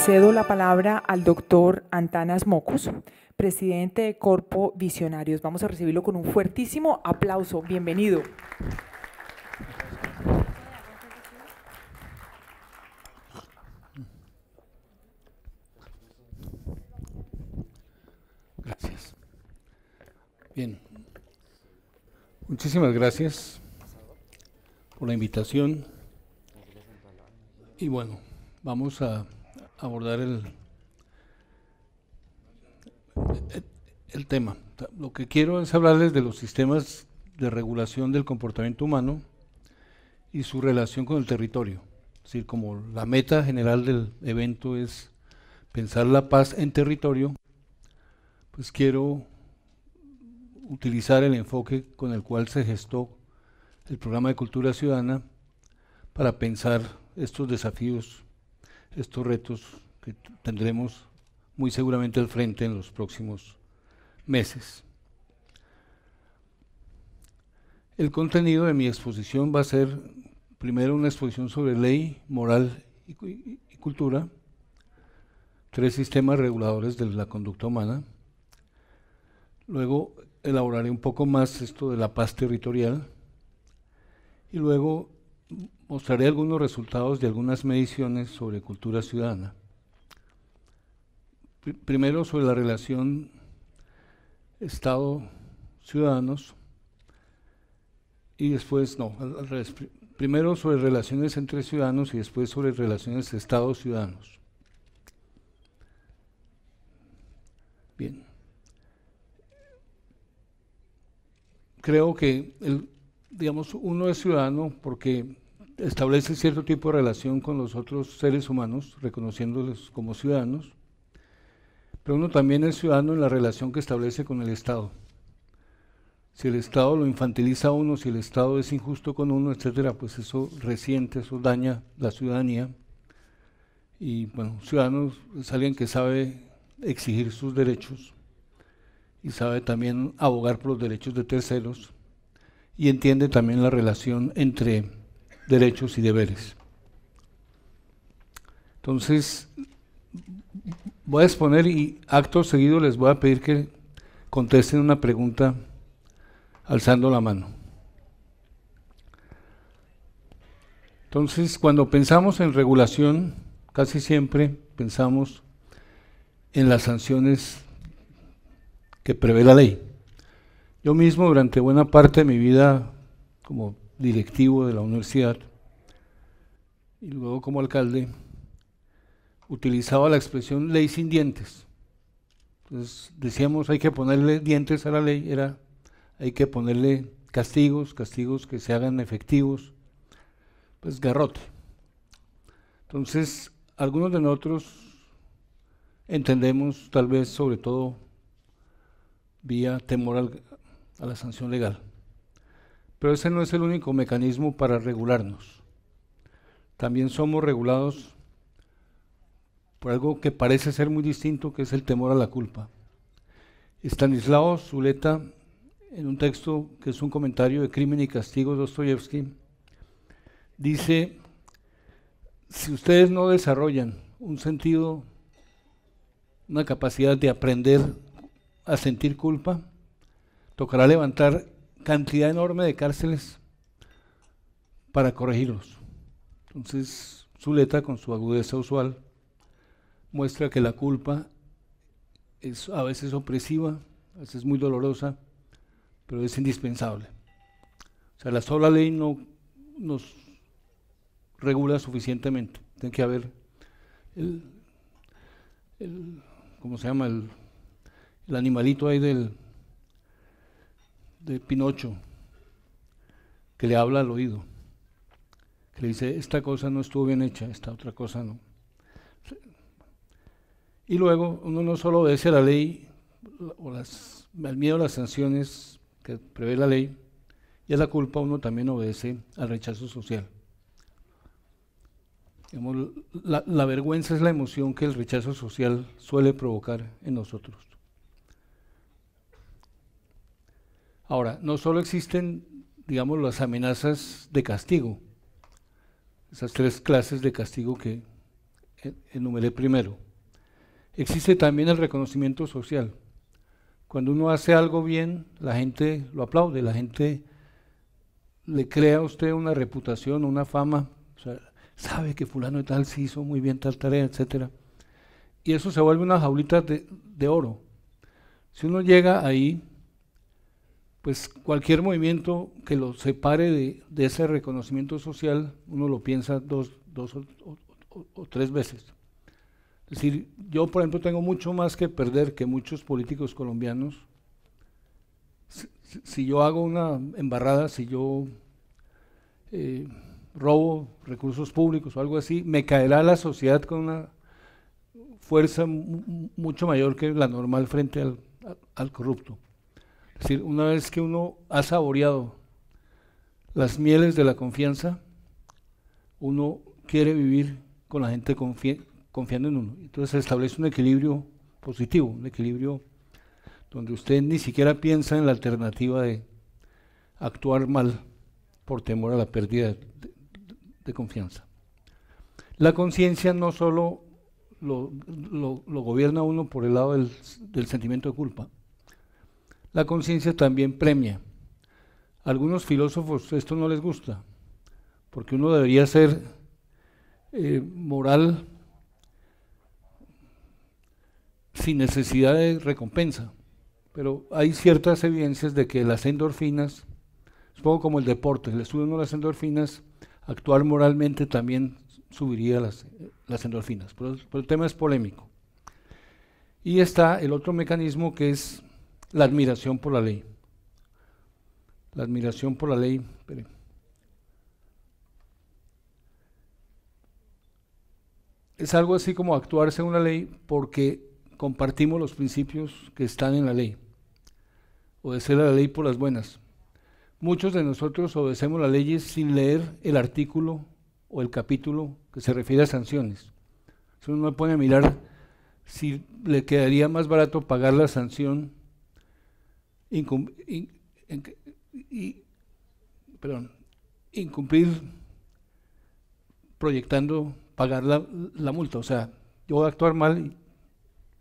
cedo la palabra al doctor Antanas Mockus, presidente de Corpo Visionarios. Vamos a recibirlo con un fuertísimo aplauso. Bienvenido. Gracias. Bien. Muchísimas gracias por la invitación. Y bueno, vamos a abordar el tema. Lo que quiero es hablarles de los sistemas de regulación del comportamiento humano y su relación con el territorio. Es decir, como la meta general del evento es pensar la paz en territorio, pues quiero utilizar el enfoque con el cual se gestó el programa de cultura ciudadana para pensar estos desafíos, estos retos que tendremos muy seguramente al frente en los próximos meses. El contenido de mi exposición va a ser primero una exposición sobre ley, moral y cultura, 3 sistemas reguladores de la conducta humana. Luego elaboraré un poco más esto de la paz territorial y luego mostraré algunos resultados de algunas mediciones sobre cultura ciudadana. Primero sobre la relación Estado-ciudadanos y después, no, al revés, primero sobre relaciones entre ciudadanos y después sobre relaciones Estado-ciudadanos. Bien. Creo que digamos, uno es ciudadano porque establece cierto tipo de relación con los otros seres humanos, reconociéndolos como ciudadanos, pero uno también es ciudadano en la relación que establece con el Estado. Si el Estado lo infantiliza a uno, si el Estado es injusto con uno, etcétera, pues eso resiente, eso daña la ciudadanía. Y bueno, ciudadano es alguien que sabe exigir sus derechos y sabe también abogar por los derechos de terceros y entiende también la relación entre derechos y deberes. Entonces, voy a exponer y acto seguido les voy a pedir que contesten una pregunta alzando la mano. Entonces, cuando pensamos en regulación, casi siempre pensamos en las sanciones que prevé la ley. Yo mismo durante buena parte de mi vida como directivo de la universidad y luego como alcalde utilizaba la expresión ley sin dientes. Entonces decíamos hay que ponerle dientes a la ley, hay que ponerle castigos que se hagan efectivos, pues garrote. Entonces algunos de nosotros entendemos tal vez sobre todo vía temor a la sanción legal. Pero ese no es el único mecanismo para regularnos. También somos regulados por algo que parece ser muy distinto, que es el temor a la culpa. Stanislao Zuleta, en un texto que es un comentario de Crimen y Castigo de Dostoyevsky, dice, si ustedes no desarrollan un sentido, una capacidad de aprender a sentir culpa, tocará levantar cantidad enorme de cárceles para corregirlos. Entonces, Zuleta, con su agudeza usual, muestra que la culpa es a veces opresiva, a veces muy dolorosa, pero es indispensable. O sea, la sola ley no nos regula suficientemente. Tiene que haber ¿cómo se llama? El animalito ahí de Pinocho, que le habla al oído, que le dice, esta cosa no estuvo bien hecha, esta otra cosa no. Y luego uno no solo obedece a la ley, o al miedo a las sanciones que prevé la ley, y a la culpa uno también obedece al rechazo social. Digamos, la vergüenza es la emoción que el rechazo social suele provocar en nosotros. Ahora, no solo existen, digamos, las amenazas de castigo, esas 3 clases de castigo que enumeré primero. Existe también el reconocimiento social. Cuando uno hace algo bien, la gente lo aplaude, la gente le crea a usted una reputación, una fama, o sea, sabe que fulano de tal sí hizo muy bien tal tarea, etcétera. Y eso se vuelve una jaulita de oro. Si uno llega ahí, pues cualquier movimiento que lo separe de ese reconocimiento social, uno lo piensa dos o tres veces. Es decir, yo por ejemplo tengo mucho más que perder que muchos políticos colombianos. Si yo hago una embarrada, si yo robo recursos públicos o algo así, me caerá la sociedad con una fuerza mucho mayor que la normal frente al corrupto. Es decir, una vez que uno ha saboreado las mieles de la confianza, uno quiere vivir con la gente confiando en uno. Entonces se establece un equilibrio positivo, un equilibrio donde usted ni siquiera piensa en la alternativa de actuar mal por temor a la pérdida de confianza. La conciencia no solo lo gobierna uno por el lado del sentimiento de culpa. La conciencia también premia. A algunos filósofos esto no les gusta, porque uno debería ser moral sin necesidad de recompensa, pero hay ciertas evidencias de que las endorfinas, es poco como el deporte, le suben uno las endorfinas, actuar moralmente también subiría las endorfinas, pero el tema es polémico. Y está el otro mecanismo que es la admiración por la ley. La admiración por la ley, es algo así como actuar según la ley porque compartimos los principios que están en la ley. Obedecer a la ley por las buenas. Muchos de nosotros obedecemos las leyes sin leer el artículo o el capítulo que se refiere a sanciones. Si uno no pone a mirar si le quedaría más barato pagar la sanción incumplir proyectando pagar la multa. O sea, yo voy a actuar mal,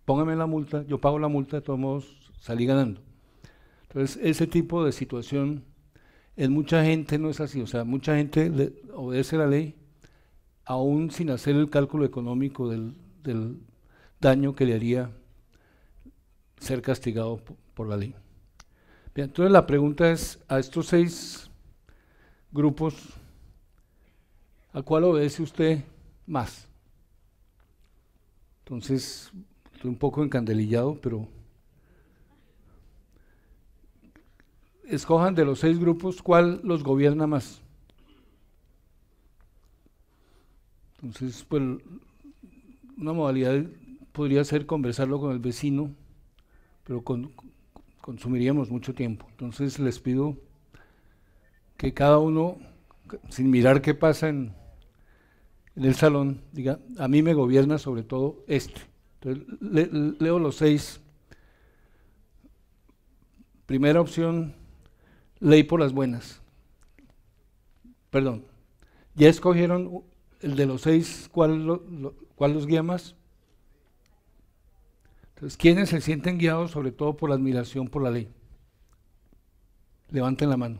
póngame la multa, yo pago la multa, de todos modos salí ganando. Entonces, ese tipo de situación en mucha gente no es así. O sea, mucha gente obedece la ley aún sin hacer el cálculo económico del daño que le haría ser castigado por la ley. Bien, entonces la pregunta es, a estos 6 grupos, ¿a cuál obedece usted más? Entonces, estoy un poco encandelillado, pero escojan de los 6 grupos cuál los gobierna más. Entonces, pues, una modalidad podría ser conversarlo con el vecino, pero consumiríamos mucho tiempo. Entonces les pido que cada uno, sin mirar qué pasa en el salón, diga, a mí me gobierna sobre todo este. Entonces leo los 6. Primera opción, ley por las buenas. Perdón, ¿ya escogieron el de los 6 cuál los guía más? Entonces, ¿quiénes se sienten guiados sobre todo por la admiración por la ley? Levanten la mano.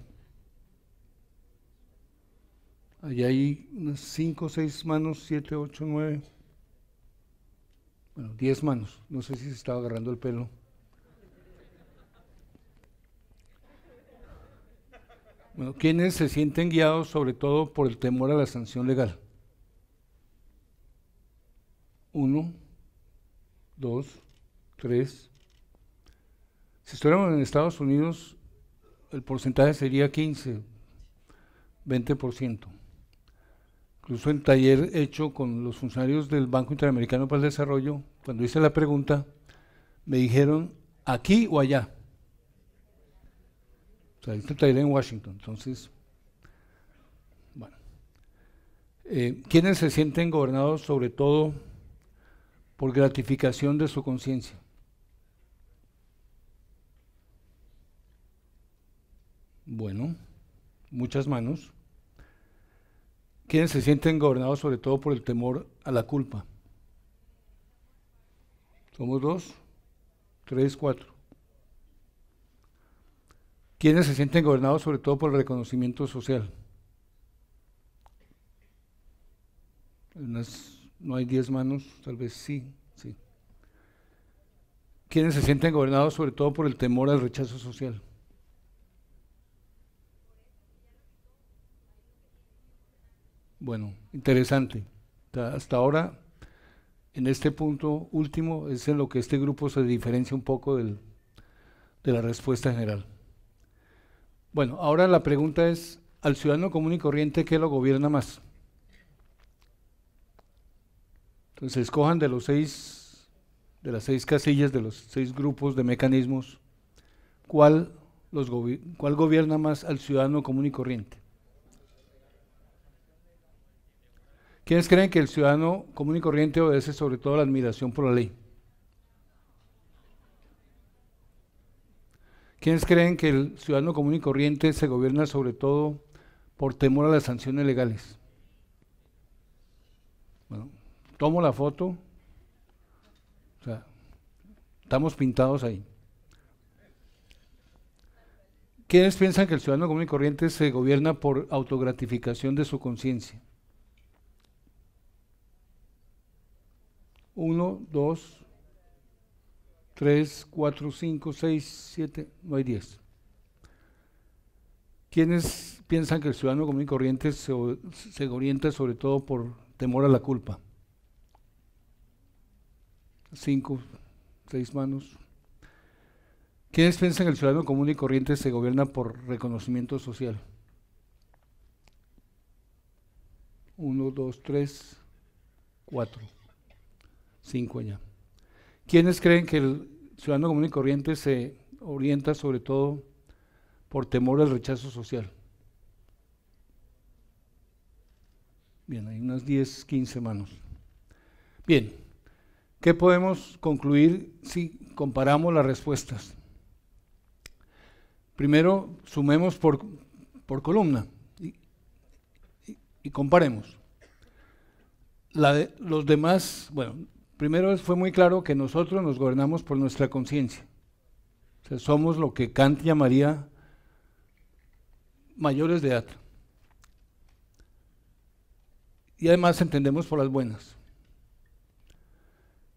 Allí hay unas 5, 6 manos, 7, 8, 9, bueno, 10 manos. No sé si se estaba agarrando el pelo. Bueno, ¿quiénes se sienten guiados sobre todo por el temor a la sanción legal? 1, 2, 3. Si estuviéramos en Estados Unidos, el porcentaje sería 15, 20%. Incluso en taller hecho con los funcionarios del Banco Interamericano para el Desarrollo, cuando hice la pregunta, me dijeron, ¿aquí o allá? O sea, hice el taller en Washington. Entonces, bueno. ¿Quiénes se sienten gobernados sobre todo por gratificación de su conciencia? Bueno, muchas manos. ¿Quiénes se sienten gobernados sobre todo por el temor a la culpa? Somos 2, 3, 4. ¿Quiénes se sienten gobernados sobre todo por el reconocimiento social? No hay 10 manos, tal vez sí. ¿Quiénes se sienten gobernados sobre todo por el temor al rechazo social? Bueno, interesante. Hasta ahora, en este punto último, es en lo que este grupo se diferencia un poco de la respuesta general. Bueno, ahora la pregunta es, al ciudadano común y corriente, ¿qué lo gobierna más? Entonces, escojan de las 6 casillas, de los 6 grupos de mecanismos, ¿cuál gobierna más al ciudadano común y corriente? ¿Quiénes creen que el ciudadano común y corriente obedece sobre todo a la admiración por la ley? ¿Quiénes creen que el ciudadano común y corriente se gobierna sobre todo por temor a las sanciones legales? Bueno, tomo la foto, o sea, estamos pintados ahí. ¿Quiénes piensan que el ciudadano común y corriente se gobierna por autogratificación de su conciencia? 1, 2, 3, 4, 5, 6, 7, no hay 10. ¿Quiénes piensan que el ciudadano común y corriente se orienta sobre todo por temor a la culpa? 5, 6 manos. ¿Quiénes piensan que el ciudadano común y corriente se gobierna por reconocimiento social? 1, 2, 3, 4, 5 ya. ¿Quiénes creen que el ciudadano común y corriente se orienta sobre todo por temor al rechazo social? Bien, hay unas 10, 15 manos. Bien, ¿qué podemos concluir si comparamos las respuestas? Primero, sumemos por columna y comparemos. Los demás, bueno, primero fue muy claro que nosotros nos gobernamos por nuestra conciencia. O sea, somos lo que Kant llamaría mayores de edad. Y además entendemos por las buenas.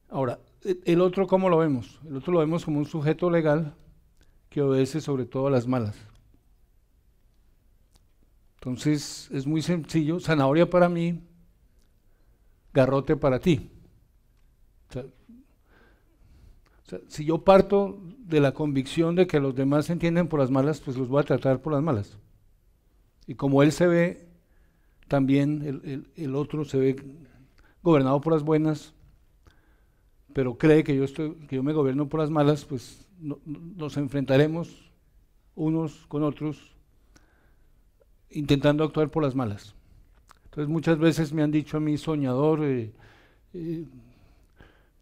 Ahora, el otro, ¿cómo lo vemos? El otro lo vemos como un sujeto legal que obedece sobre todo a las malas. Entonces, es muy sencillo, zanahoria para mí, garrote para ti. O sea, si yo parto de la convicción de que los demás se entienden por las malas, pues los voy a tratar por las malas. Y como él se ve, también el otro se ve gobernado por las buenas, pero cree que yo me gobierno por las malas, pues nos enfrentaremos unos con otros intentando actuar por las malas. Entonces muchas veces me han dicho a mí soñador,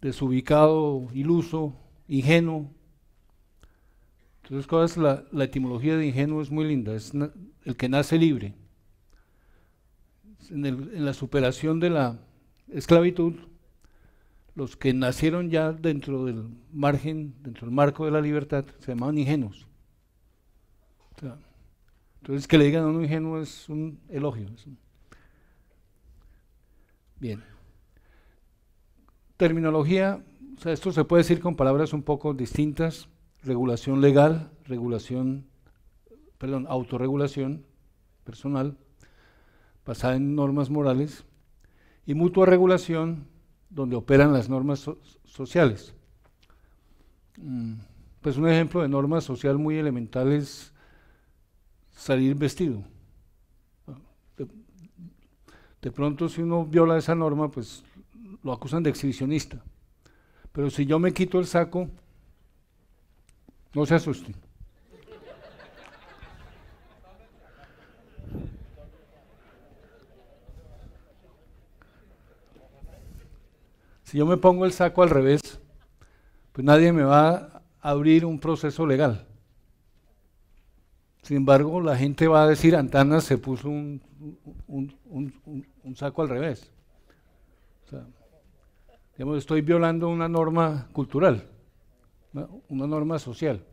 desubicado, iluso, ingenuo. Entonces la etimología de ingenuo es muy linda, es el que nace libre. En la superación de la esclavitud, los que nacieron ya dentro del marco de la libertad, se llamaban ingenuos. O sea, entonces que le digan a uno ingenuo es un elogio. Bien. Terminología, o sea, esto se puede decir con palabras un poco distintas: regulación legal, autorregulación personal basada en normas morales, y mutua regulación, donde operan las normas sociales. Pues un ejemplo de norma social muy elemental es salir vestido. De pronto, si uno viola esa norma, pues lo acusan de exhibicionista. Pero si yo me quito el saco, no se asusten. Si yo me pongo el saco al revés, pues nadie me va a abrir un proceso legal. Sin embargo, la gente va a decir, Antanas se puso un saco al revés. O sea, Digamos, estoy violando una norma cultural, una norma social.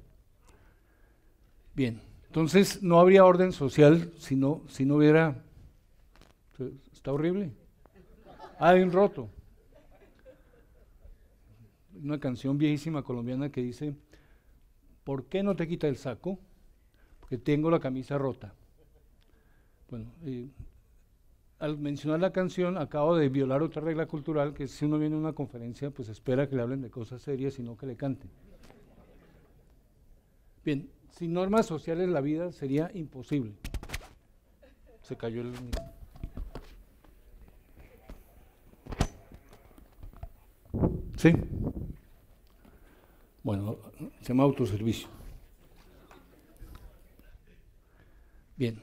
Bien, entonces no habría orden social si no hubiera... Está horrible. Hay un roto. Una canción viejísima colombiana que dice: ¿por qué no te quita el saco? Porque tengo la camisa rota. Bueno, al mencionar la canción acabo de violar otra regla cultural, que si uno viene a una conferencia pues espera que le hablen de cosas serias y no que le canten. Bien, sin normas sociales la vida sería imposible. Se cayó el... ¿Sí? Bueno, se llama autoservicio. Bien,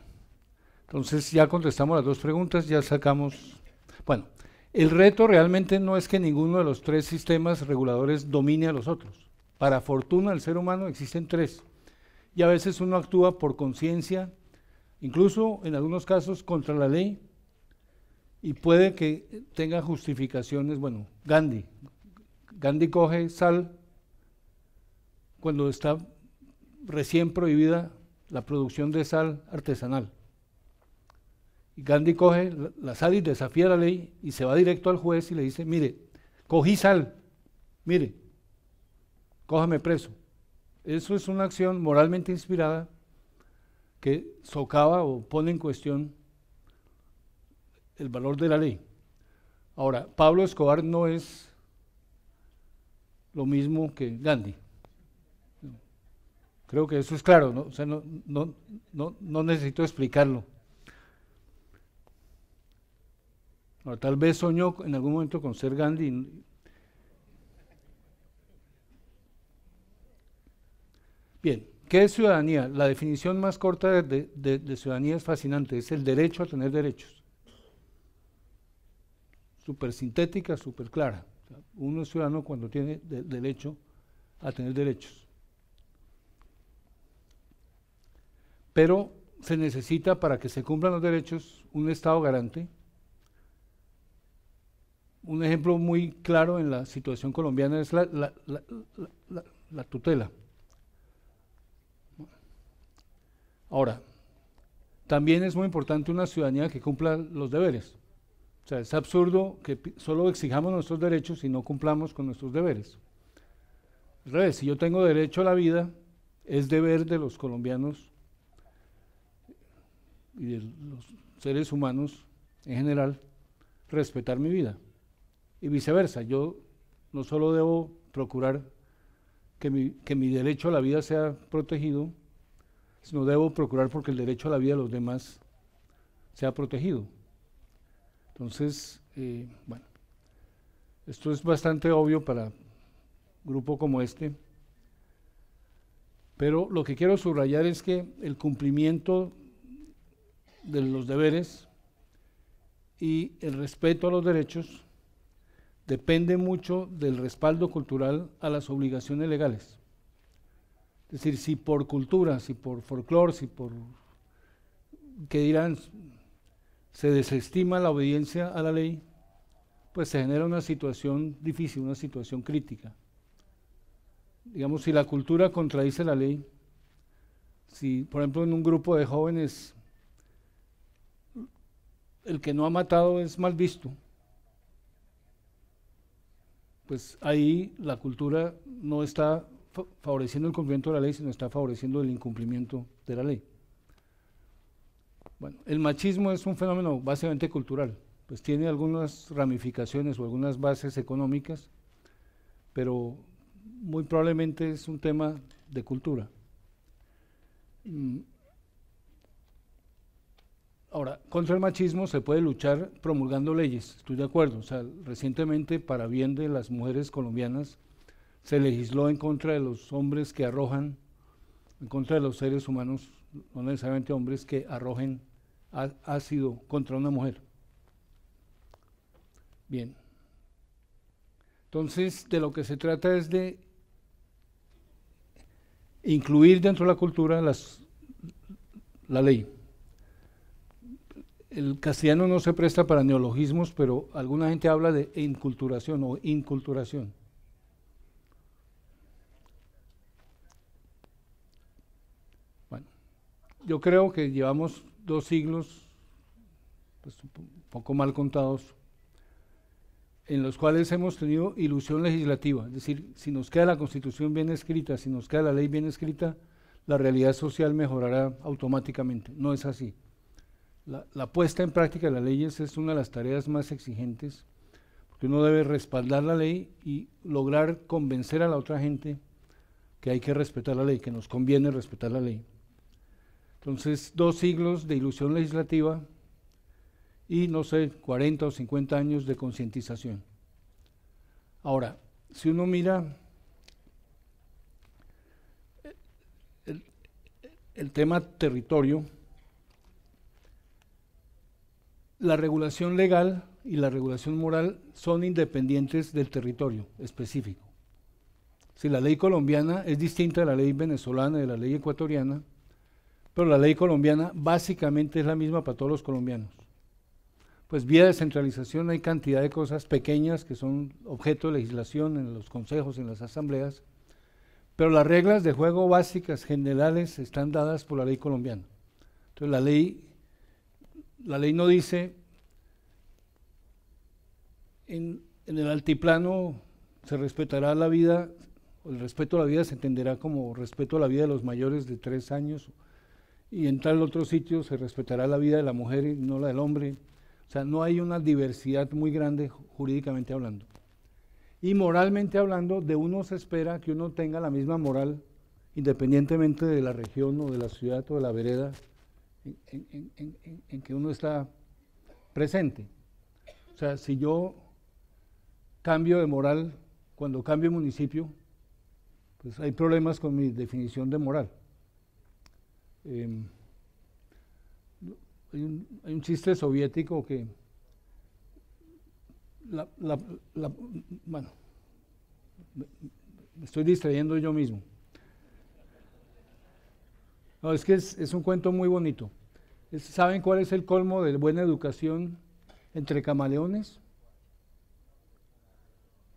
entonces ya contestamos las dos preguntas, ya sacamos... Bueno, el reto realmente no es que ninguno de los tres sistemas reguladores domine a los otros. Para fortuna del ser humano existen tres, y a veces uno actúa por conciencia, incluso en algunos casos contra la ley, y puede que tenga justificaciones. Bueno, Gandhi coge sal cuando está recién prohibida la producción de sal artesanal. Y Gandhi coge la sal y desafía la ley y se va directo al juez y le dice: mire, cogí sal, mire, cójame preso. Eso es una acción moralmente inspirada que socava o pone en cuestión el valor de la ley. Ahora, Pablo Escobar no es lo mismo que Gandhi. Creo que eso es claro, ¿no? O sea, no necesito explicarlo. Ahora, tal vez soñó en algún momento con ser Gandhi. Bien, ¿qué es ciudadanía? La definición más corta de ciudadanía es fascinante, es el derecho a tener derechos. Súper sintética, súper clara. O sea, uno es ciudadano cuando tiene derecho a tener derechos. Pero se necesita, para que se cumplan los derechos, un Estado garante. Un ejemplo muy claro en la situación colombiana es la tutela. Ahora, también es muy importante una ciudadanía que cumpla los deberes. O sea, es absurdo que solo exijamos nuestros derechos y no cumplamos con nuestros deberes. Al revés, si yo tengo derecho a la vida, es deber de los colombianos y de los seres humanos en general respetar mi vida. Y viceversa, yo no solo debo procurar que mi derecho a la vida sea protegido, sino debo procurar porque el derecho a la vida de los demás sea protegido. Entonces, bueno, esto es bastante obvio para un grupo como este, pero lo que quiero subrayar es que el cumplimiento de los deberes y el respeto a los derechos depende mucho del respaldo cultural a las obligaciones legales. Es decir, si por cultura, si por folclore, si por, ¿qué dirán?, se desestima la obediencia a la ley, pues se genera una situación difícil, una situación crítica. Digamos, si la cultura contradice la ley, si por ejemplo en un grupo de jóvenes el que no ha matado es mal visto, pues ahí la cultura no está favoreciendo el cumplimiento de la ley, sino está favoreciendo el incumplimiento de la ley. Bueno, el machismo es un fenómeno básicamente cultural, pues tiene algunas ramificaciones o algunas bases económicas, pero muy probablemente es un tema de cultura. Ahora, contra el machismo se puede luchar promulgando leyes, estoy de acuerdo. O sea, recientemente, para bien de las mujeres colombianas, se legisló en contra de los hombres que arrojan, en contra de los seres humanos, no necesariamente hombres, que arrojen ácido contra una mujer. Bien. Entonces, de lo que se trata es de incluir dentro de la cultura la ley. el castellano no se presta para neologismos, pero alguna gente habla de enculturación o inculturación. Bueno, yo creo que llevamos 2 siglos, pues, un poco mal contados, en los cuales hemos tenido ilusión legislativa, es decir, si nos queda la Constitución bien escrita, si nos queda la ley bien escrita, la realidad social mejorará automáticamente. No es así. La puesta en práctica de las leyes es una de las tareas más exigentes, porque uno debe respaldar la ley y lograr convencer a la otra gente que hay que respetar la ley, que nos conviene respetar la ley. Entonces, 2 siglos de ilusión legislativa y, no sé, 40 o 50 años de concientización. Ahora, si uno mira el tema territorio, la regulación legal y la regulación moral son independientes del territorio específico. Si la ley colombiana es distinta de la ley venezolana y de la ley ecuatoriana, pero la ley colombiana básicamente es la misma para todos los colombianos. Pues vía descentralización hay cantidad de cosas pequeñas que son objeto de legislación en los consejos, en las asambleas, pero las reglas de juego básicas, generales, están dadas por la ley colombiana. Entonces la ley no dice, en el altiplano se respetará la vida, el respeto a la vida se entenderá como respeto a la vida de los mayores de 3 años, y en tal otro sitio se respetará la vida de la mujer y no la del hombre. O sea, no hay una diversidad muy grande jurídicamente hablando. Y moralmente hablando, de uno se espera que uno tenga la misma moral, independientemente de la región o de la ciudad o de la vereda en que uno está presente. O sea, si yo cambio de moral cuando cambio de municipio, pues hay problemas con mi definición de moral. Hay un chiste soviético que bueno, me estoy distrayendo yo mismo. No, es que es un cuento muy bonito. ¿Saben cuál es el colmo de buena educación entre camaleones?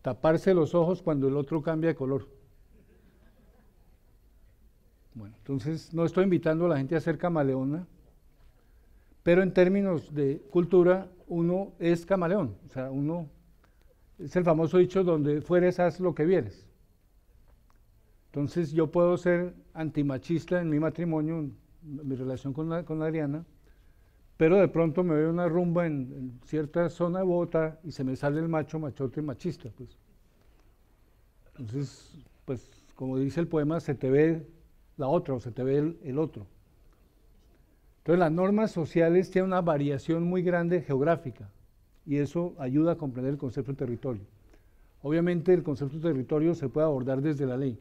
Taparse los ojos cuando el otro cambia de color. Bueno, entonces no estoy invitando a la gente a ser camaleona, pero en términos de cultura, uno es camaleón. O sea, uno es el famoso dicho, donde fueres, haz lo que vieres. Entonces yo puedo ser antimachista en mi matrimonio, en mi relación con Adriana, pero de pronto me veo una rumba en cierta zona de Bogotá y se me sale el machote machista. Pues. Entonces, pues como dice el poema, se te ve la otra o se te ve el otro. Entonces las normas sociales tienen una variación muy grande geográfica y eso ayuda a comprender el concepto de territorio. Obviamente el concepto de territorio se puede abordar desde la ley.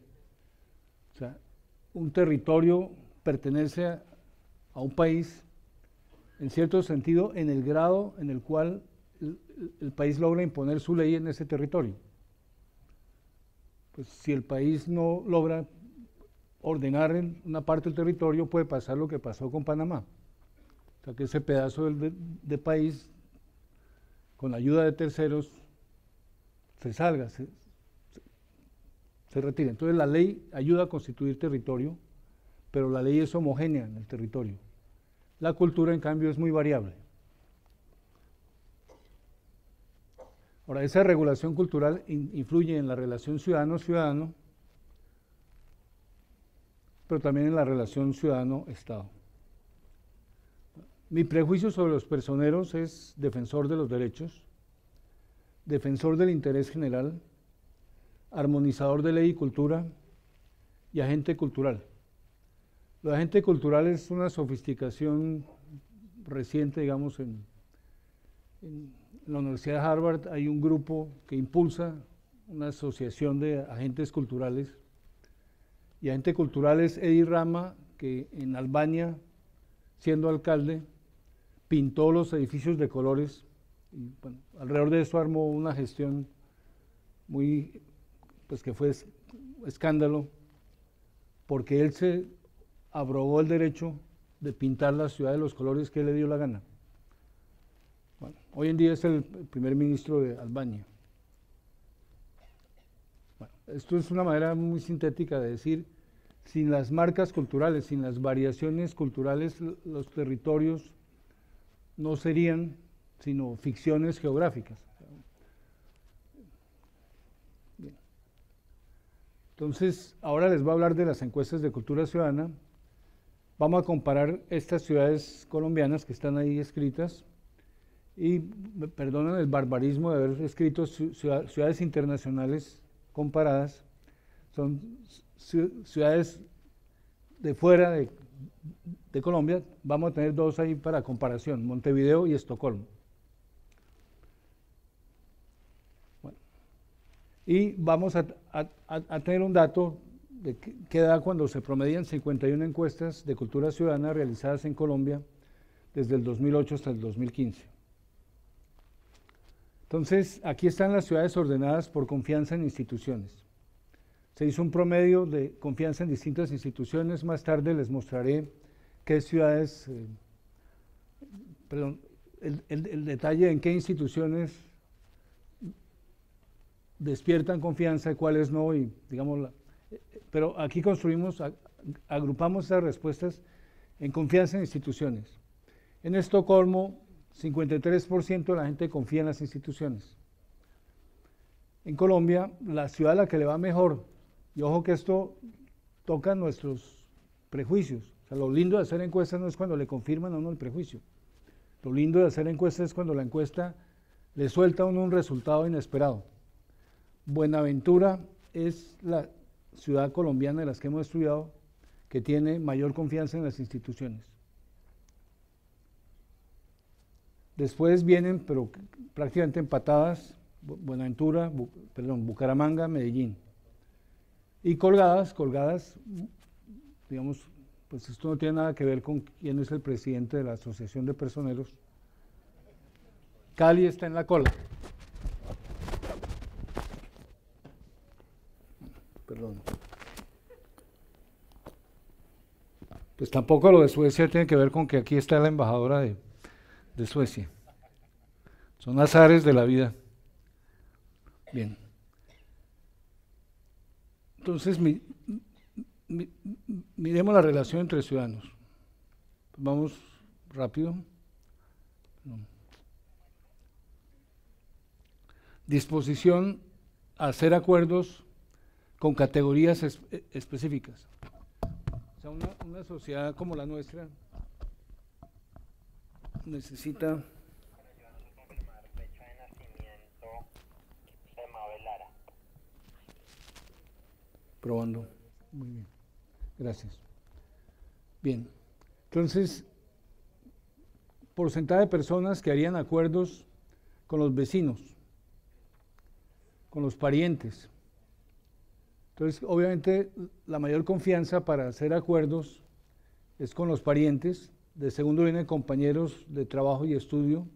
O sea, un territorio pertenece a un país en cierto sentido en el grado en el cual el país logra imponer su ley en ese territorio. Pues si el país no logra ordenar en una parte del territorio, puede pasar lo que pasó con Panamá. O sea, que ese pedazo de país, con la ayuda de terceros, se salga, se retira. Entonces la ley ayuda a constituir territorio, pero la ley es homogénea en el territorio. La cultura, en cambio, es muy variable. Ahora, esa regulación cultural influye en la relación ciudadano-ciudadano, pero también en la relación ciudadano-Estado. Mi prejuicio sobre los personeros es defensor de los derechos, defensor del interés general, armonizador de ley y cultura y agente cultural. Lo de agente cultural es una sofisticación reciente, digamos, en la Universidad de Harvard hay un grupo que impulsa una asociación de agentes culturales, y agente cultural es Edi Rama, que en Albania, siendo alcalde, pintó los edificios de colores, y bueno, alrededor de eso armó una gestión muy, pues que fue escándalo, porque él se abrogó el derecho de pintar la ciudad de los colores que le dio la gana. Bueno, hoy en día es el primer ministro de Albania. Bueno, esto es una manera muy sintética de decir, sin las marcas culturales, sin las variaciones culturales, los territorios no serían sino ficciones geográficas. Bien. Entonces, ahora les voy a hablar de las encuestas de cultura ciudadana. Vamos a comparar estas ciudades colombianas que están ahí escritas y me perdonan el barbarismo de haber escrito ciudades internacionales comparadas. Son ciudades de fuera de Colombia. Vamos a tener dos ahí para comparación, Montevideo y Estocolmo. Bueno. Y vamos a tener un dato de qué da cuando se promedian 51 encuestas de cultura ciudadana realizadas en Colombia desde el 2008 hasta el 2015. Entonces, aquí están las ciudades ordenadas por confianza en instituciones. Se hizo un promedio de confianza en distintas instituciones. Más tarde les mostraré qué ciudades, el detalle en qué instituciones despiertan confianza y cuáles no, y digamos, pero aquí agrupamos esas respuestas en confianza en instituciones. En Estocolmo, 53% de la gente confía en las instituciones. En Colombia, la ciudad a la que le va mejor, y ojo que esto toca nuestros prejuicios. O sea, lo lindo de hacer encuestas no es cuando le confirman a uno el prejuicio. Lo lindo de hacer encuestas es cuando la encuesta le suelta a uno un resultado inesperado. Buenaventura es la ciudad colombiana de las que hemos estudiado que tiene mayor confianza en las instituciones. Después vienen, pero prácticamente empatadas, Bucaramanga, Medellín. Y colgadas, digamos, pues esto no tiene nada que ver con quién es el presidente de la Asociación de Personeros. Cali está en la cola. Perdón. Pues tampoco lo de Suecia tiene que ver con que aquí está la embajadora de Suecia. Son azares de la vida. Bien. Entonces, miremos la relación entre ciudadanos. Vamos rápido. Disposición a hacer acuerdos con categorías específicas. O sea, una sociedad como la nuestra necesita... Probando. Muy bien. Gracias. Bien. Entonces, porcentaje de personas que harían acuerdos con los vecinos, con los parientes. Entonces, obviamente, la mayor confianza para hacer acuerdos es con los parientes. De segundo vienen compañeros de trabajo y estudio.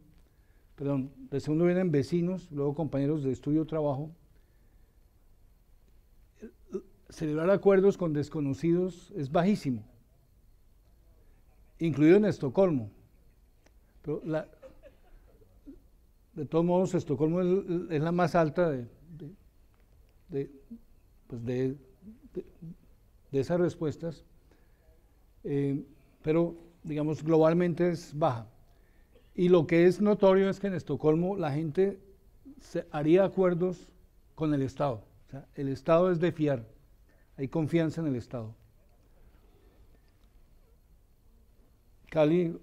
Perdón, de segundo vienen vecinos, luego compañeros de estudio o trabajo. Celebrar acuerdos con desconocidos es bajísimo, incluido en Estocolmo. Pero de todos modos, Estocolmo es la más alta de esas respuestas, pero digamos globalmente es baja. Y lo que es notorio es que en Estocolmo la gente haría acuerdos con el Estado. O sea, el Estado es de fiar. Hay confianza en el Estado. Cali,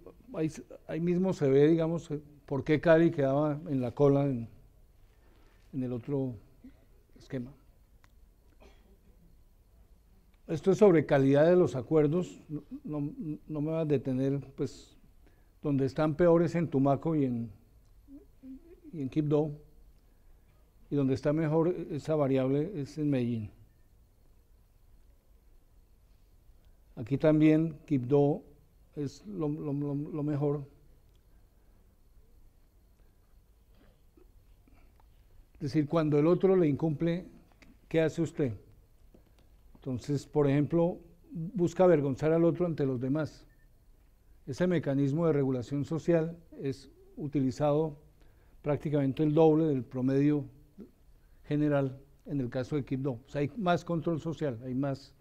ahí mismo se ve, digamos, por qué Cali quedaba en la cola en el otro esquema. Esto es sobre calidad de los acuerdos. No me va a detener, pues, donde están peores en Tumaco y en Quibdó, y donde está mejor esa variable es en Medellín. Aquí también Quibdó es lo mejor. Es decir, cuando el otro le incumple, ¿qué hace usted? Entonces, por ejemplo, busca avergonzar al otro ante los demás. Ese mecanismo de regulación social es utilizado prácticamente el doble del promedio general en el caso de Equip2. O sea, hay más control social, hay más.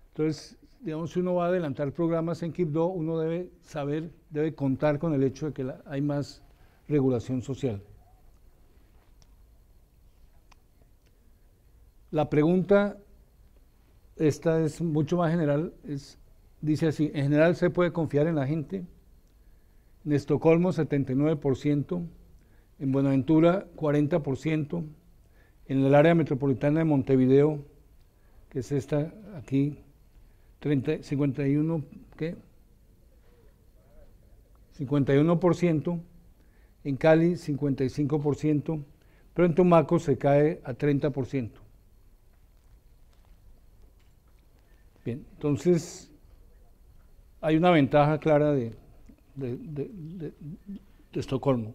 Entonces, digamos, si uno va a adelantar programas en Equip2, uno debe saber, debe contar con el hecho de que hay más regulación social. La pregunta, esta es mucho más general, dice así: en general se puede confiar en la gente. En Estocolmo 79%, en Buenaventura 40%, en el área metropolitana de Montevideo, que es esta aquí, 51%, ¿qué? 51%, en Cali 55%, pero en Tumaco se cae a 30%. Bien, entonces hay una ventaja clara de Estocolmo.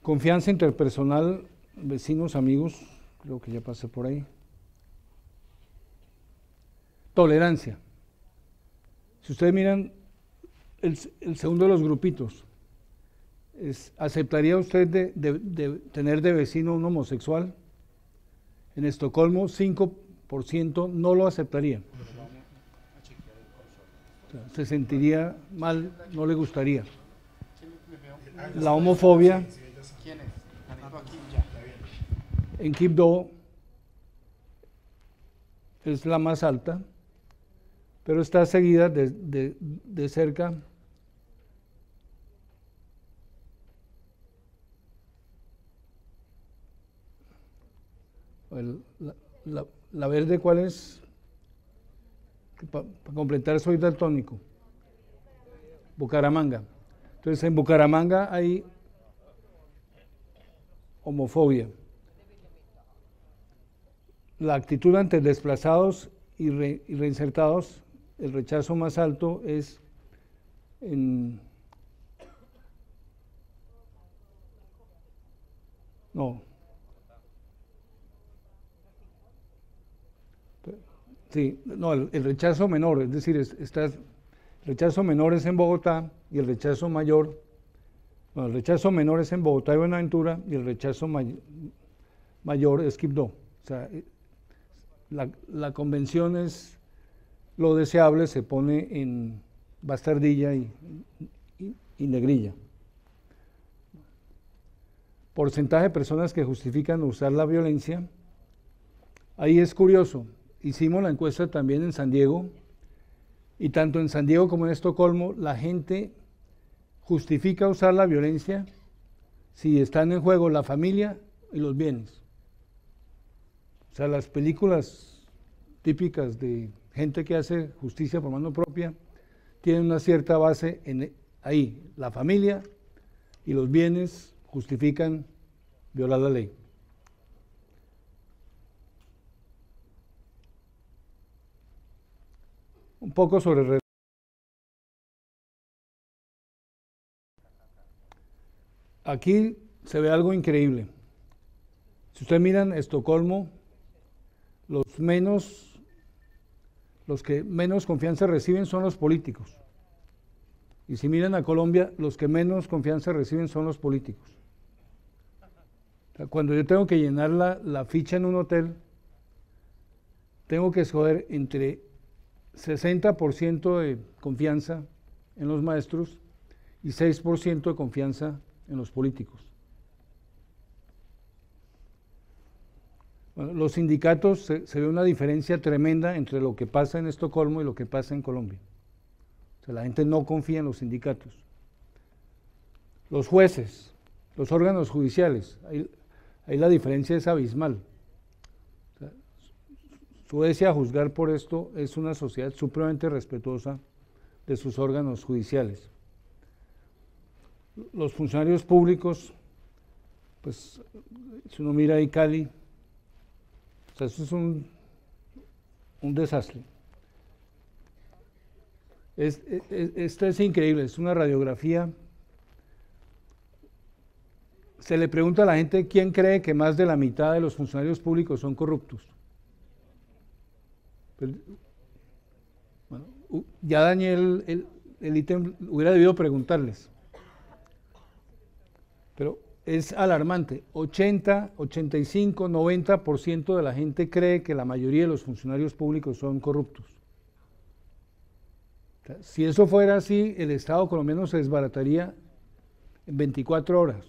Confianza interpersonal, vecinos, amigos, creo que ya pasé por ahí. Tolerancia. Si ustedes miran el segundo de los grupitos, ¿aceptaría usted de tener de vecino un homosexual? En Estocolmo 5% no lo aceptaría. O sea, se sentiría mal, no le gustaría. La homofobia en Equip2 es la más alta, pero está seguida de cerca la verde. ¿Cuál es? Para completar, soy daltónico. Bucaramanga. Entonces, en Bucaramanga hay homofobia. La actitud ante desplazados y reinsertados, el rechazo más alto es en... No. Sí, no, el rechazo menor, es decir, el rechazo menor es en Bogotá y el rechazo mayor, bueno, el rechazo menor es en Bogotá y Buenaventura y el rechazo mayor es Equip2. O sea, la convención es lo deseable, se pone en bastardilla y negrilla. Porcentaje de personas que justifican usar la violencia. Ahí es curioso. Hicimos la encuesta también en San Diego, y tanto en San Diego como en Estocolmo, la gente justifica usar la violencia si están en juego la familia y los bienes. O sea, las películas típicas de gente que hace justicia por mano propia tienen una cierta base ahí. La familia y los bienes justifican violar la ley. Un poco sobre... Aquí se ve algo increíble. Si ustedes miran Estocolmo, los que menos confianza reciben son los políticos. Y si miran a Colombia, los que menos confianza reciben son los políticos. O sea, cuando yo tengo que llenar la ficha en un hotel, tengo que escoger entre 60% de confianza en los maestros y 6% de confianza en los políticos. Bueno, los sindicatos, se ve una diferencia tremenda entre lo que pasa en Estocolmo y lo que pasa en Colombia. O sea, la gente no confía en los sindicatos. Los jueces, los órganos judiciales, ahí la diferencia es abismal. O sea, Suecia, a juzgar por esto, es una sociedad supremamente respetuosa de sus órganos judiciales. Los funcionarios públicos, pues, si uno mira ahí Cali, o sea, eso es un desastre. Esto es increíble, es una radiografía. Se le pregunta a la gente quién cree que más de la mitad de los funcionarios públicos son corruptos. Pues, bueno, ya dañé el ítem hubiera debido preguntarles. Pero es alarmante, 80, 85, 90% de la gente cree que la mayoría de los funcionarios públicos son corruptos. O sea, si eso fuera así, el Estado colombiano se desbarataría en 24 horas.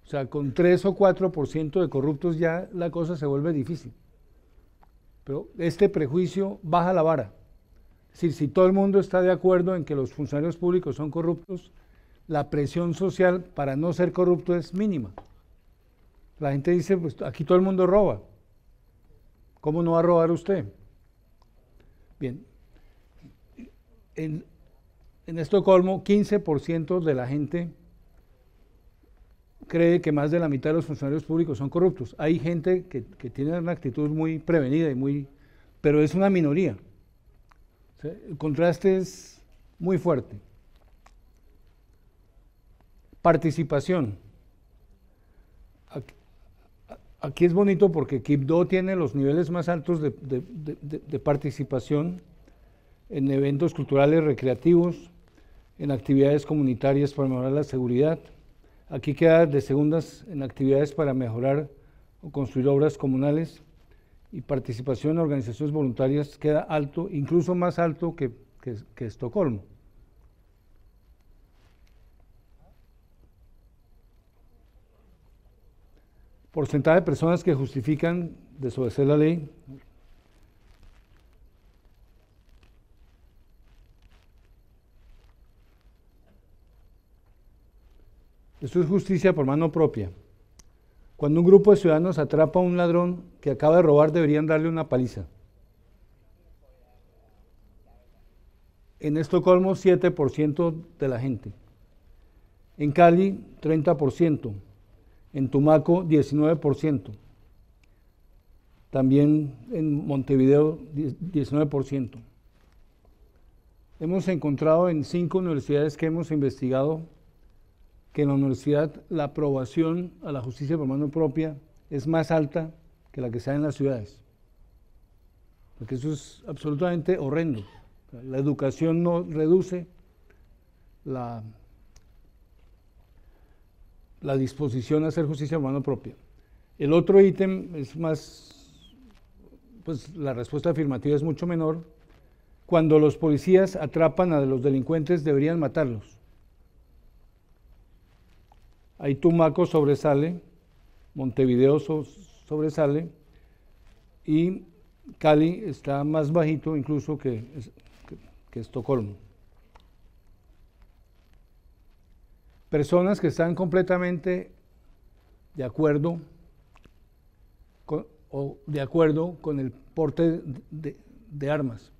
O sea, con 3 o 4% de corruptos ya la cosa se vuelve difícil. Pero este prejuicio baja la vara. Es decir, si todo el mundo está de acuerdo en que los funcionarios públicos son corruptos, la presión social para no ser corrupto es mínima. La gente dice, pues aquí todo el mundo roba. ¿Cómo no va a robar usted? Bien. En Estocolmo, 15% de la gente cree que más de la mitad de los funcionarios públicos son corruptos. Hay gente que tiene una actitud muy prevenida pero es una minoría. O sea, el contraste es muy fuerte. Participación. Aquí es bonito porque Quibdó tiene los niveles más altos de participación en eventos culturales recreativos, en actividades comunitarias para mejorar la seguridad. Aquí queda de segundas en actividades para mejorar o construir obras comunales, y participación en organizaciones voluntarias queda alto, incluso más alto que Estocolmo. Porcentaje de personas que justifican desobedecer la ley. Esto es justicia por mano propia. Cuando un grupo de ciudadanos atrapa a un ladrón que acaba de robar, deberían darle una paliza. En Estocolmo, 7% de la gente. En Cali, 30%. En Tumaco, 19%. También en Montevideo, 19%. Hemos encontrado en 5 universidades que hemos investigado que en la universidad la aprobación a la justicia por mano propia es más alta que la que se da en las ciudades. Porque eso es absolutamente horrendo. La educación no reduce la disposición a hacer justicia por mano propia. El otro ítem es más, pues la respuesta afirmativa es mucho menor. Cuando los policías atrapan a los delincuentes, deberían matarlos. Ahí Tumaco sobresale, Montevideo sobresale, y Cali está más bajito incluso que Estocolmo. Personas que están completamente de acuerdo con el porte de armas.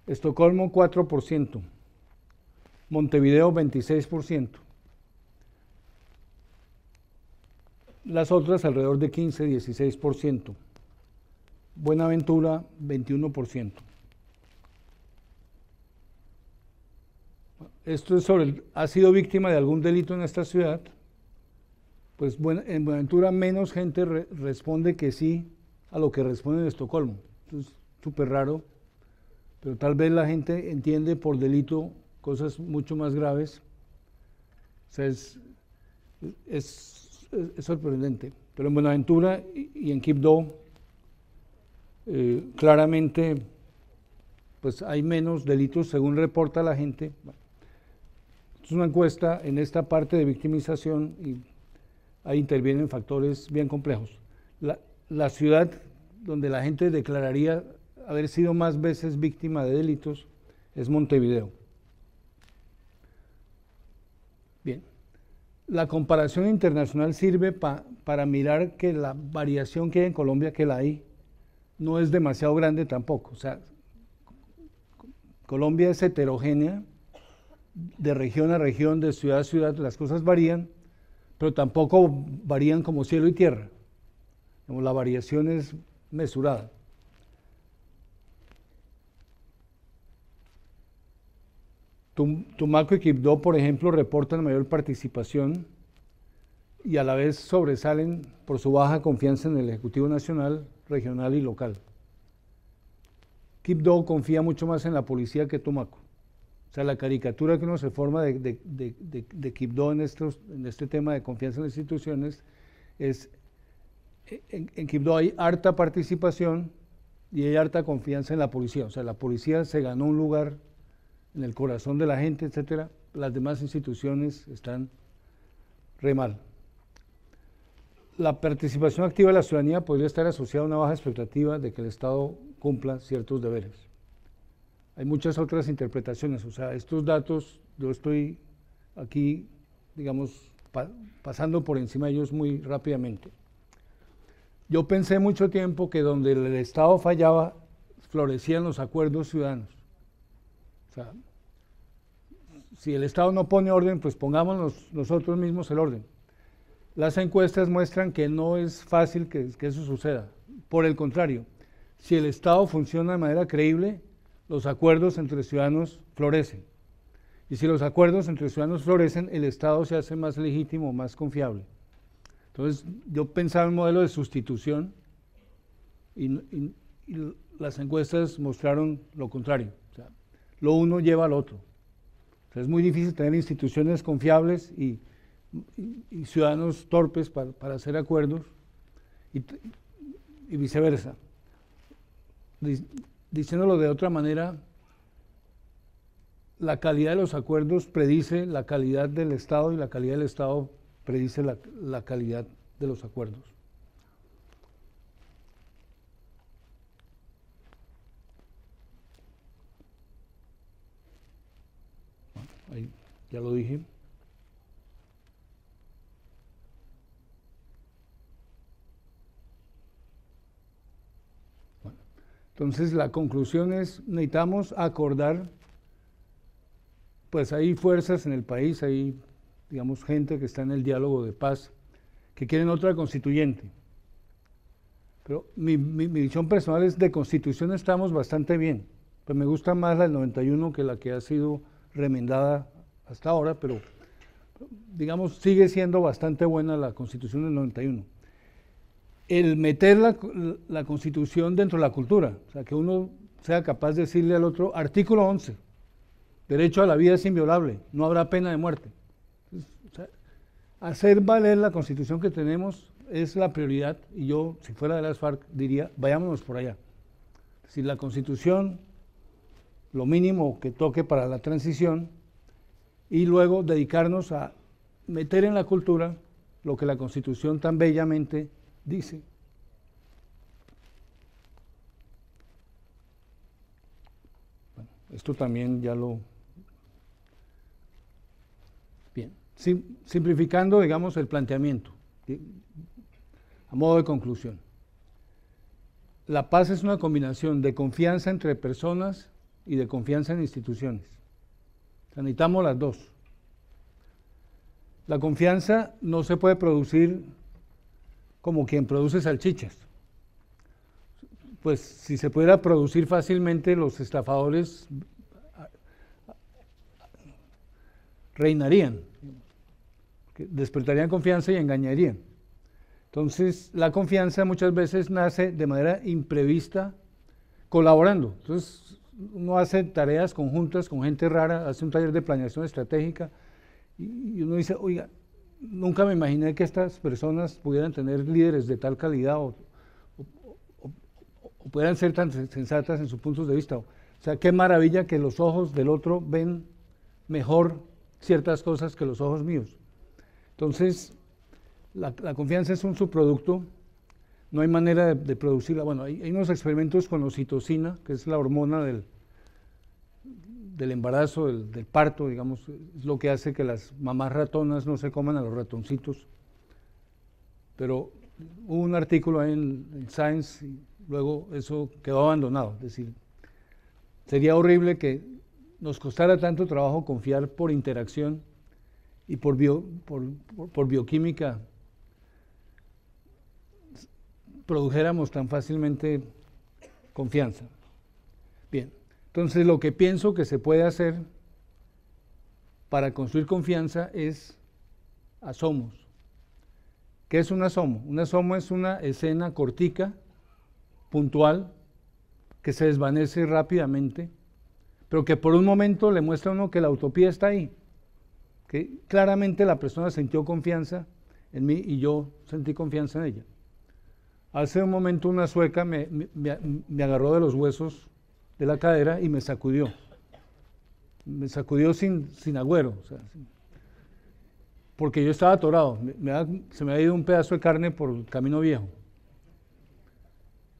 Estocolmo 4%, Montevideo 26%. Las otras alrededor de 15-16%. Buenaventura 21%. Esto es sobre ¿ha sido víctima de algún delito en esta ciudad? Pues en Buenaventura menos gente responde que sí a lo que responde en Estocolmo. Esto es súper raro, pero tal vez la gente entiende por delito cosas mucho más graves. O sea, es sorprendente. Pero en Buenaventura y en Quibdó claramente pues hay menos delitos según reporta la gente. Es una encuesta en esta parte de victimización y ahí intervienen factores bien complejos. La ciudad donde la gente declararía haber sido más veces víctima de delitos es Montevideo. Bien, la comparación internacional sirve para mirar que la variación que hay en Colombia, que la hay, no es demasiado grande tampoco. O sea, Colombia es heterogénea, de región a región, de ciudad a ciudad, las cosas varían, pero tampoco varían como cielo y tierra. La variación es mesurada. Tumaco y Quibdó, por ejemplo, reportan mayor participación y a la vez sobresalen por su baja confianza en el Ejecutivo Nacional, regional y local. Quibdó confía mucho más en la policía que Tumaco. O sea, la caricatura que uno se forma de Quibdó en este tema de confianza en las instituciones es, en Quibdó hay harta participación y hay harta confianza en la policía. O sea, la policía se ganó un lugar en el corazón de la gente, etcétera. Las demás instituciones están re mal. La participación activa de la ciudadanía podría estar asociada a una baja expectativa de que el Estado cumpla ciertos deberes. Hay muchas otras interpretaciones, o sea, estos datos, yo estoy aquí, digamos, pasando por encima de ellos muy rápidamente. Yo pensé mucho tiempo que donde el Estado fallaba, florecían los acuerdos ciudadanos. O sea, si el Estado no pone orden, pues pongámonos nosotros mismos el orden. Las encuestas muestran que no es fácil que eso suceda. Por el contrario, si el Estado funciona de manera creíble, los acuerdos entre ciudadanos florecen. Y si los acuerdos entre ciudadanos florecen, el Estado se hace más legítimo, más confiable. Entonces, yo pensaba en un modelo de sustitución y las encuestas mostraron lo contrario. O sea, lo uno lleva al otro. O sea, es muy difícil tener instituciones confiables y ciudadanos torpes para hacer acuerdos y viceversa. Diciéndolo de otra manera, la calidad de los acuerdos predice la calidad del Estado y la calidad del Estado predice la calidad de los acuerdos. Bueno, ahí ya lo dije. Entonces, la conclusión es, necesitamos acordar, pues hay fuerzas en el país, hay, digamos, gente que está en el diálogo de paz, que quieren otra constituyente. Pero mi visión personal es, de constitución estamos bastante bien. Pues me gusta más la del 91 que la que ha sido remendada hasta ahora, pero, digamos, sigue siendo bastante buena la constitución del 91. El meter la Constitución dentro de la cultura, o sea, que uno sea capaz de decirle al otro, artículo 11, derecho a la vida es inviolable, no habrá pena de muerte. Entonces, o sea, hacer valer la Constitución que tenemos es la prioridad, y yo, si fuera de las FARC, diría, vayámonos por allá. Si la Constitución, lo mínimo que toque para la transición, y luego dedicarnos a meter en la cultura lo que la Constitución tan bellamente dice. Bueno, esto también ya lo... Bien, simplificando, digamos, el planteamiento, a modo de conclusión. La paz es una combinación de confianza entre personas y de confianza en instituciones. O sea, necesitamos las dos. La confianza no se puede producir como quien produce salchichas. Pues si se pudiera producir fácilmente, los estafadores reinarían, despertarían confianza y engañarían. Entonces, la confianza muchas veces nace de manera imprevista, colaborando. Entonces, uno hace tareas conjuntas con gente rara, hace un taller de planeación estratégica y uno dice, oiga, nunca me imaginé que estas personas pudieran tener líderes de tal calidad o pudieran ser tan sensatas en sus puntos de vista. O sea, qué maravilla que los ojos del otro ven mejor ciertas cosas que los ojos míos. Entonces, la confianza es un subproducto, no hay manera de producirla. Bueno, hay unos experimentos con oxitocina, que es la hormona del embarazo, del parto, digamos, es lo que hace que las mamás ratonas no se coman a los ratoncitos. Pero hubo un artículo ahí en Science y luego eso quedó abandonado. Es decir, sería horrible que nos costara tanto trabajo confiar por interacción y por bioquímica produjéramos tan fácilmente confianza. Bien. Entonces, lo que pienso que se puede hacer para construir confianza es asomos. ¿Qué es un asomo? Un asomo es una escena cortica, puntual, que se desvanece rápidamente, pero que por un momento le muestra a uno que la utopía está ahí, que claramente la persona sintió confianza en mí y yo sentí confianza en ella. Hace un momento una sueca me agarró de los huesos de la cadera y me sacudió. Me sacudió sin agüero, o sea, porque yo estaba atorado, se me había ido un pedazo de carne por el camino viejo.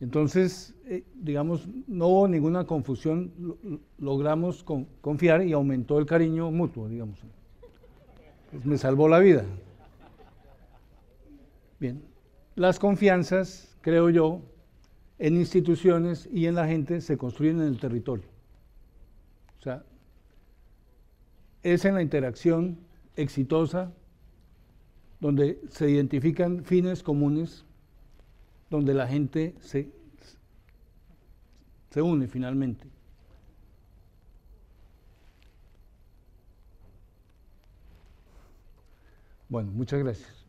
Entonces, digamos, no hubo ninguna confusión, logramos confiar y aumentó el cariño mutuo, digamos. Pues me salvó la vida. Bien, las confianzas, creo yo, en instituciones y en la gente se construyen en el territorio. O sea, es en la interacción exitosa donde se identifican fines comunes, donde la gente se une finalmente. Bueno, muchas gracias.